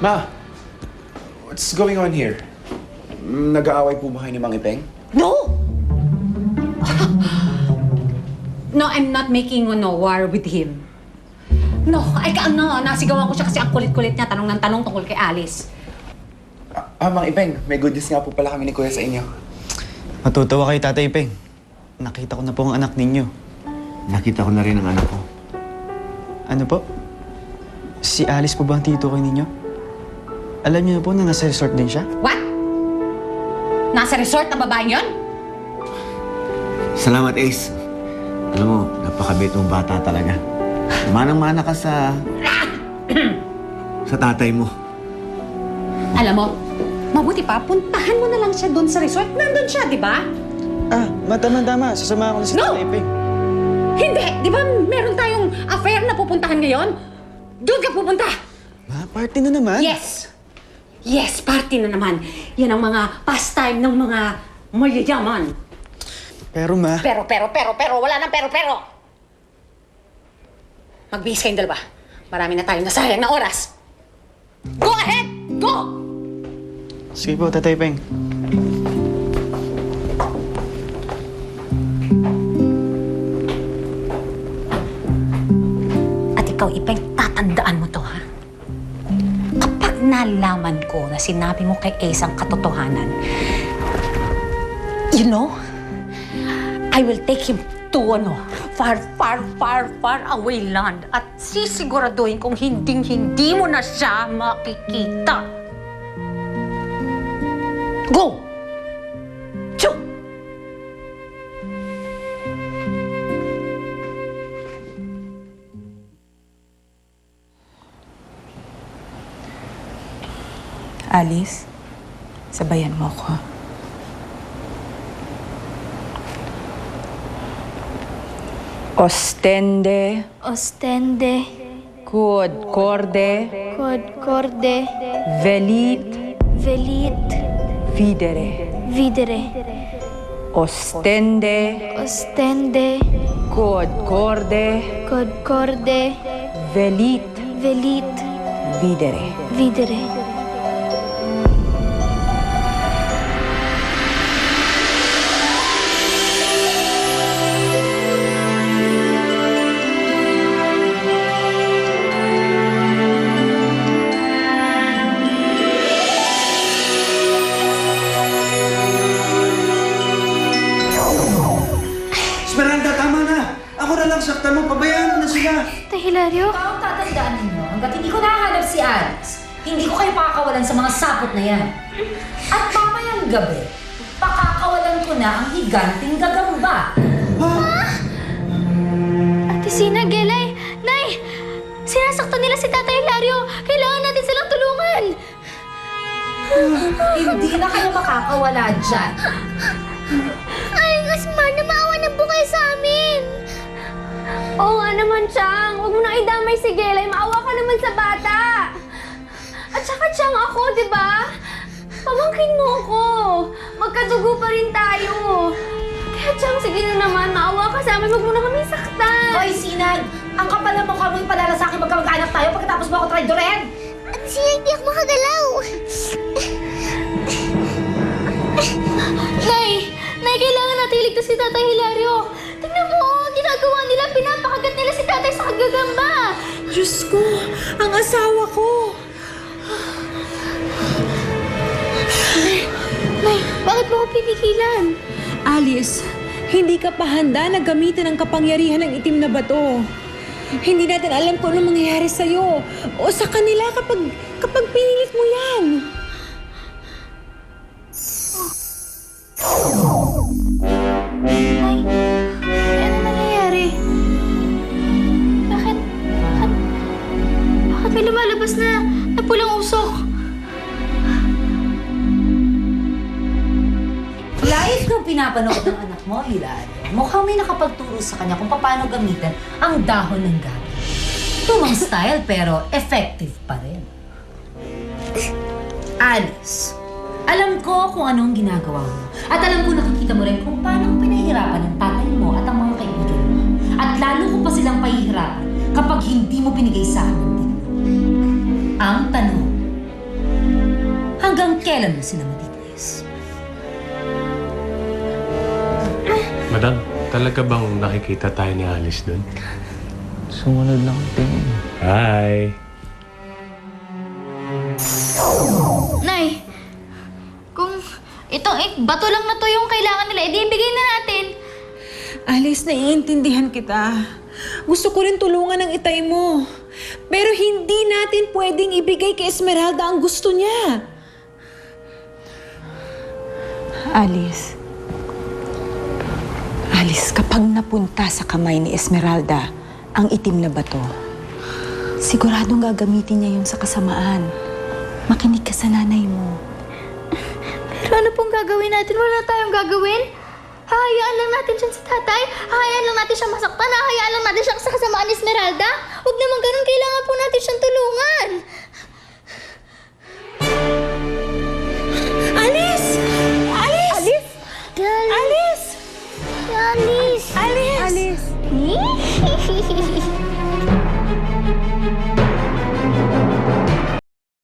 Ma, what's going on here? Nag-aaway po ba kayo ni Mang Ipeng? No! No, I'm not making war with him. No, nasigawan ko siya kasi ang kulit-kulit niya, tanong ng tanong tungkol kay Alice. Mang Ipeng, may good news nga po pala kami ni Kuya sa inyo. Matutuwa kayo, Tatay Ipeng. Nakita ko na po ang anak ninyo. Nakita ko na rin ang anak ko. Ano po? Si Alice po ba ang tinutukoy ninyo? Alam niyo na po na nasa resort din siya? What? Nasa resort na babaeng yon? Salamat, Ace. Alam mo, napakabait mong bata talaga. Manang-mana ka sa tatay mo. Alam mo, mabuti pa, puntahan mo na lang siya doon sa resort. Nandun siya, di ba? Tama. Sasama ko na si No! Tatay Ipeng. Hindi! Di ba meron tayong affair na pupuntahan ngayon? Doon ka pupunta! Ma, party na naman. Yes! Yes, party na naman. Yan ang mga pastime ng mga mayayaman. Pero, Ma... Pero, wala nang pero. Magbihis kayong dalawa. Marami na tayong nasayang na oras. Go ahead! Go! Sige po, Tatay Ipeng. At ikaw, Ipeng, tatandaan mo to, ha? Kapag nalaman ko na sinabi mo kay Ace ang katotohanan, you know, I will take him to, far away land at sisiguraduhin kung hindi mo na siya makikita. Go! Choo! Alice, sabayan mo ako. Ostende, Ostende, quod corde, quod corde, velit, velit, videre. videre. Ostende, Ostende, quod corde, quod corde, velit, velit, videre. videre. Esmeralda, tama na! Ako na lang saktan mo, pabayaan mo na sila! Tay Hilario? Ang tatandaan ninyo, hanggat hindi ko nakahanap si Alice, hindi ko kayo pakakawalan sa mga sapot na yan. At mamayang gabi, pakakawalan ko na ang higanting gagamba. Ate Sina, Gelay, Nay! Sinasaktan nila si Tatay Hilario! Kailangan natin silang tulungan! Hindi na kayo makakawala dyan. Ay, Asmar, maawa na po kayo sa amin! Oo nga naman, Chang. Huwag mo na idamay si Gelay. Maawa ka naman sa bata. At saka, Chang, ako, di ba? Pamangkin mo ako. Magkadugo pa rin tayo. Kaya, Chang, sige na naman. Maawa ka sa amin. Huwag mo na kami saktan. Hoy, Sinag! Ang kapal ng mukha mo ipadala sa akin magkamag-anak tayo pagkatapos mo ako traidorin! At Sinag, di ako makagalaw. Nay, kailangan natin iligtas si Tatay Hilario. Tingnan mo, ginagawa nila, pinapakagat nila si Tatay sa kagagamba. Diyos ko, ang asawa ko. Nay, bakit mo ko pinigilan? Alice, hindi ka pa handa na gamitin ang kapangyarihan ng itim na bato. Hindi natin alam kung ano mangyayari sa'yo o sa kanila kapag pinilit mo yan. Nay, ano nangyayari? Bakit may lumalabas na pulang usok? Live kang pinapanood ng anak mo, Hilario. Mukhang may nakapagturo sa kanya kung paano gamitin ang dahon ng gabi. Tumang style pero effective pa rin. Alice, alam ko kung anong ginagawa mo. At alam ko nakikita mo rin kung paano pinahihirapan ng tatay mo at ang mga kaibigan mo. At lalo ko pa silang pahihirapan kapag hindi mo binigay sa akin ng tito. Ang tanong, Hanggang kailan mo sila matitiis? Madam, talaga bang nakikita tayo ni Alice doon? Sumunod lang ang tingin. Hi! Nay, kung itong bato lang na to yung kailangan nila, edi ibigay na natin. Alice, naiintindihan kita. Gusto ko rin tulungan ang itay mo. Pero hindi natin pwedeng ibigay kay Esmeralda ang gusto niya. Alice. Alice, kapag napunta sa kamay ni Esmeralda ang itim na bato, siguradong gagamitin niya yun sa kasamaan. Makinig ka sa nanay mo. Pero ano pong gagawin natin? Wala tayong gagawin. Hahayaan lang natin siya sa tatay. Hahayaan lang natin siya masaktan. Hahayaan lang natin siya sa kasamaan ni Esmeralda. Huwag naman ganun. Kailangan po natin siyang tulungan. Alice! Alice! Alice! Alice! Alice! Alice! Alice! Alice!